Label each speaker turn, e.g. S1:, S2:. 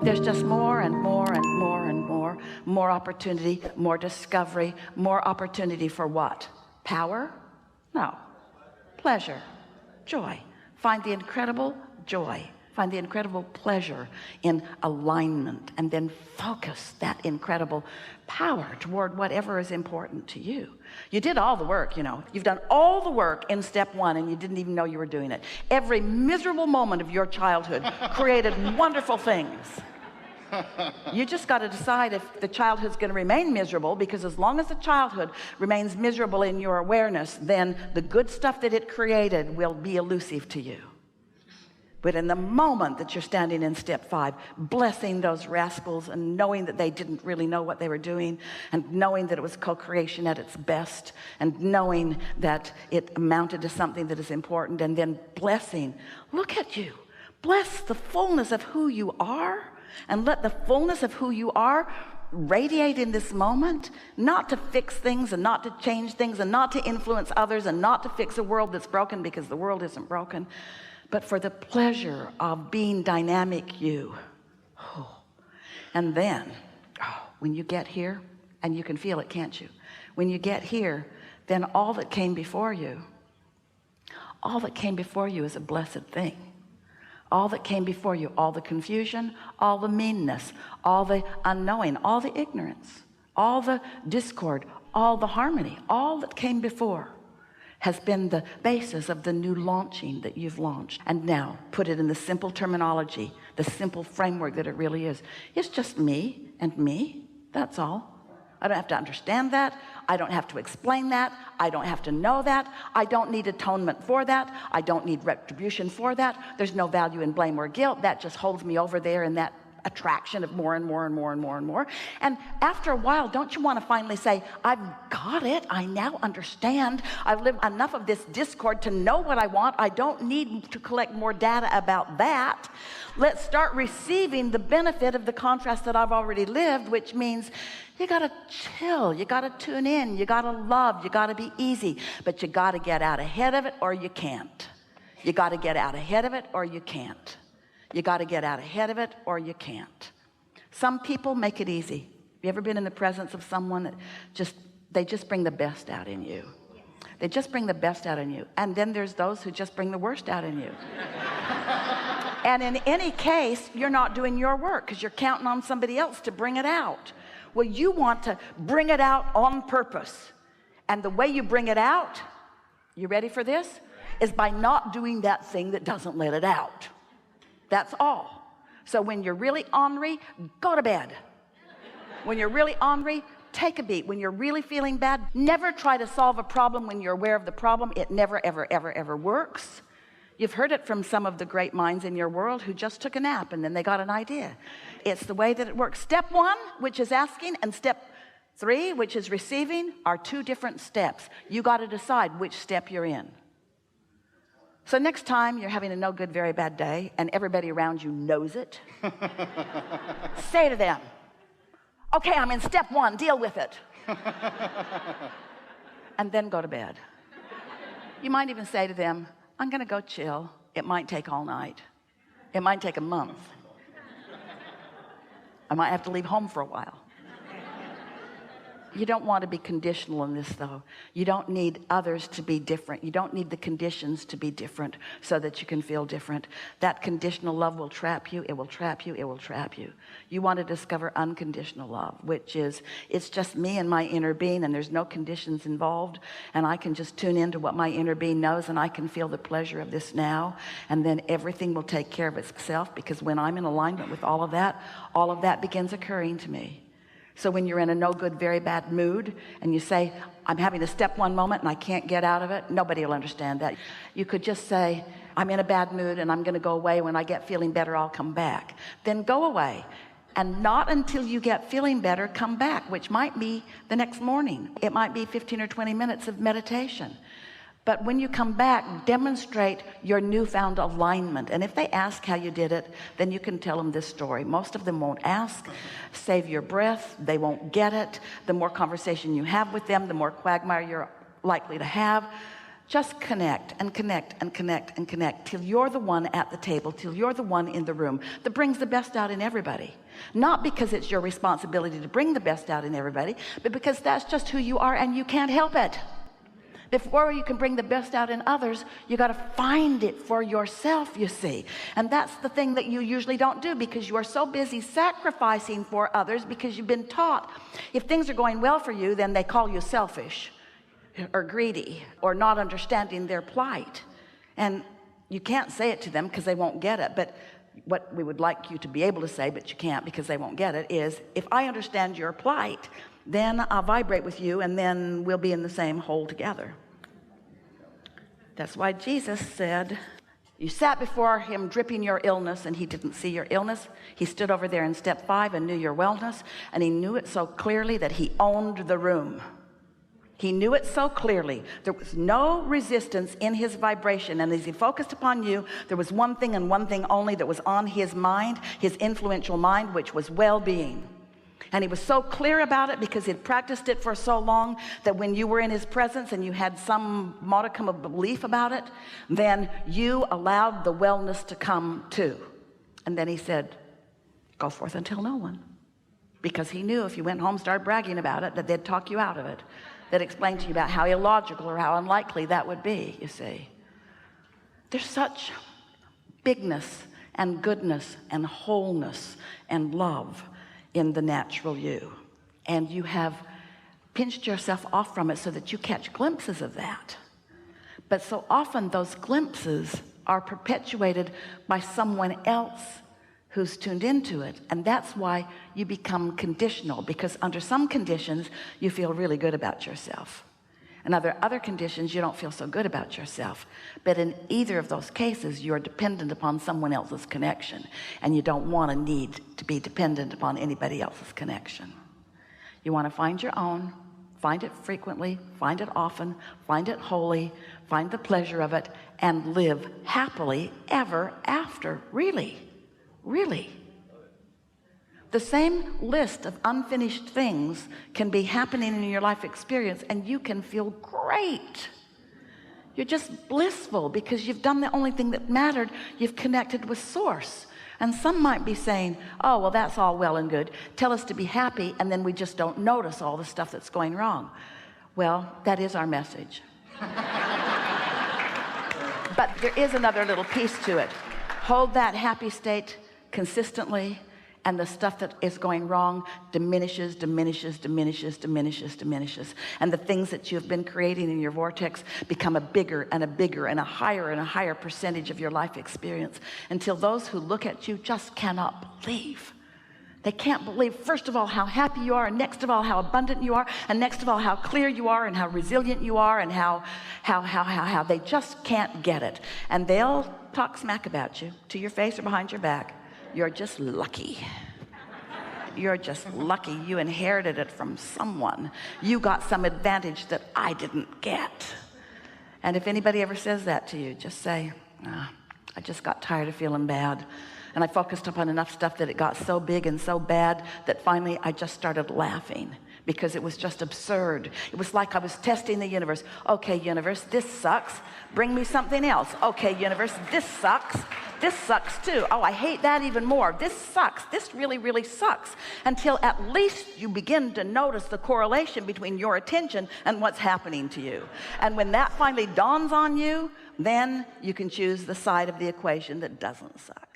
S1: There's just more and more and more and more opportunity, more discovery, more opportunity for what? Power? No. Pleasure, joy. Find the incredible joy, find the incredible pleasure in alignment, and then focus that incredible power toward whatever is important to you. You did all the work, you know. You've done all the work in step one and you didn't even know you were doing it. Every miserable moment of your childhood created wonderful things. You just got to decide if the childhood's going to remain miserable, because as long as the childhood remains miserable in your awareness, then the good stuff that it created will be elusive to you. But in the moment that you're standing in step 5, blessing those rascals and knowing that they didn't really know what they were doing, and knowing that it was co-creation at its best, and knowing that it amounted to something that is important, and then blessing. Look at you. Bless the fullness of who you are, and let the fullness of who you are radiate in this moment, not to fix things and not to change things and not to influence others and not to fix a world that's broken, because the world isn't broken, but for the pleasure of being dynamic you. And then, when you get here, and you can feel it, can't you? When you get here, then all that came before you is a blessed thing. All that came before you, all the confusion, all the meanness, all the unknowing, all the ignorance, all the discord, all the harmony, all that came before has been the basis of the new launching that you've launched. And now put it in the simple terminology, the simple framework that it really is. It's just me and me. That's all. I don't have to understand that. I don't have to explain that. I don't have to know that. I don't need atonement for that. I don't need retribution for that. There's no value in blame or guilt. That just holds me over there in that attraction of more and more and more and more and more. And after a while, don't you want to finally say, I've got it. I now understand. I've lived enough of this discord to know what I want. I don't need to collect more data about that. Let's start receiving the benefit of the contrast that I've already lived, which means you got to chill, you got to tune in, you got to love, you got to be easy, but you got to get out ahead of it or you can't. You got to get out ahead of it or you can't. You got to get out ahead of it or you can't. Some people make it easy. Have you ever been in the presence of someone that they just bring the best out in you? They just bring the best out in you. And then there's those who just bring the worst out in you. And in any case, you're not doing your work because you're counting on somebody else to bring it out. Well, you want to bring it out on purpose. And the way you bring it out, you ready for this? Is by not doing that thing that doesn't let it out. That's all. So when you're really ornery, go to bed. When you're really ornery, take a beat. When you're really feeling bad, never try to solve a problem when you're aware of the problem. It never, ever, ever, ever works. You've heard it from some of the great minds in your world who just took a nap and then they got an idea. It's the way that it works. Step 1, which is asking, and step 3, which is receiving, are 2 different steps. You got to decide which step you're in. So next time you're having a no good, very bad day and everybody around you knows it, say to them, okay, I'm in step 1, deal with it. And then go to bed. You might even say to them, I'm going to go chill. It might take all night. It might take a month. I might have to leave home for a while. You don't want to be conditional in this, though. You don't need others to be different. You don't need the conditions to be different so that you can feel different. That conditional love will trap you. It will trap you. It will trap you. You want to discover unconditional love, which is, it's just me and my inner being, and there's no conditions involved, and I can just tune into what my inner being knows, and I can feel the pleasure of this now, and then everything will take care of itself, because when I'm in alignment with all of that begins occurring to me. So when you're in a no good, very bad mood and you say, I'm having a step 1 moment and I can't get out of it, nobody will understand that. You could just say, I'm in a bad mood and I'm going to go away. When I get feeling better, I'll come back. Then go away. And not until you get feeling better, come back, which might be the next morning. It might be 15 or 20 minutes of meditation. But when you come back, demonstrate your newfound alignment. And if they ask how you did it, then you can tell them this story. Most of them won't ask. Save your breath. They won't get it. The more conversation you have with them, the more quagmire you're likely to have. Just connect and connect and connect and connect till you're the one at the table, till you're the one in the room that brings the best out in everybody. Not because it's your responsibility to bring the best out in everybody, but because that's just who you are and you can't help it. Before you can bring the best out in others, you got to find it for yourself, you see. And that's the thing that you usually don't do, because you are so busy sacrificing for others, because you've been taught if things are going well for you, then they call you selfish or greedy or not understanding their plight. And you can't say it to them because they won't get it. But what we would like you to be able to say, but you can't because they won't get it, is if I understand your plight, then I'll vibrate with you, and then we'll be in the same hole together. That's why Jesus said, you sat before him dripping your illness, and he didn't see your illness. He stood over there in step 5 and knew your wellness, and he knew it so clearly that he owned the room. He knew it so clearly. There was no resistance in his vibration. And as he focused upon you, there was one thing and one thing only that was on his mind, his influential mind, which was well-being. And he was so clear about it because he'd practiced it for so long that when you were in his presence and you had some modicum of belief about it, then you allowed the wellness to come too. And then he said, go forth and tell no one. Because he knew if you went home and started bragging about it, that they'd talk you out of it. That explained to you about how illogical or how unlikely that would be, you see. There's such bigness and goodness and wholeness and love in the natural you. And you have pinched yourself off from it so that you catch glimpses of that. But so often those glimpses are perpetuated by someone else who's tuned into it. And that's why you become conditional, because under some conditions you feel really good about yourself, and other conditions you don't feel so good about yourself. But in either of those cases, you're dependent upon someone else's connection, and you don't want to need to be dependent upon anybody else's connection. You want to find your own, find it frequently, find it often, find it wholly, find the pleasure of it, and live happily ever after. Really. The same list of unfinished things can be happening in your life experience, and you can feel great. You're just blissful because you've done the only thing that mattered. You've connected with source. And some might be saying, oh, well, that's all well and good. Tell us to be happy, and then we just don't notice all the stuff that's going wrong. Well, that is our message. But there is another little piece to it. Hold that happy state consistently, and the stuff that is going wrong diminishes. And the things that you've been creating in your vortex become a bigger and a bigger and a higher percentage of your life experience, until those who look at you just cannot believe. They can't believe, first of all, how happy you are, and next of all, how abundant you are, and next of all, how clear you are, and how resilient you are, and how they just can't get it. And they'll talk smack about you to your face or behind your back. You're just lucky. You're just lucky. You inherited it from someone. You got some advantage that I didn't get. And if anybody ever says that to you, just say, I just got tired of feeling bad. And I focused upon enough stuff that it got so big and so bad that finally I just started laughing, because it was just absurd. It was like I was testing the universe. Okay, universe, this sucks. Bring me something else. Okay, universe, this sucks. This sucks too. Oh, I hate that even more. This sucks. This really sucks. Until at least you begin to notice the correlation between your attention and what's happening to you. And when that finally dawns on you, then you can choose the side of the equation that doesn't suck.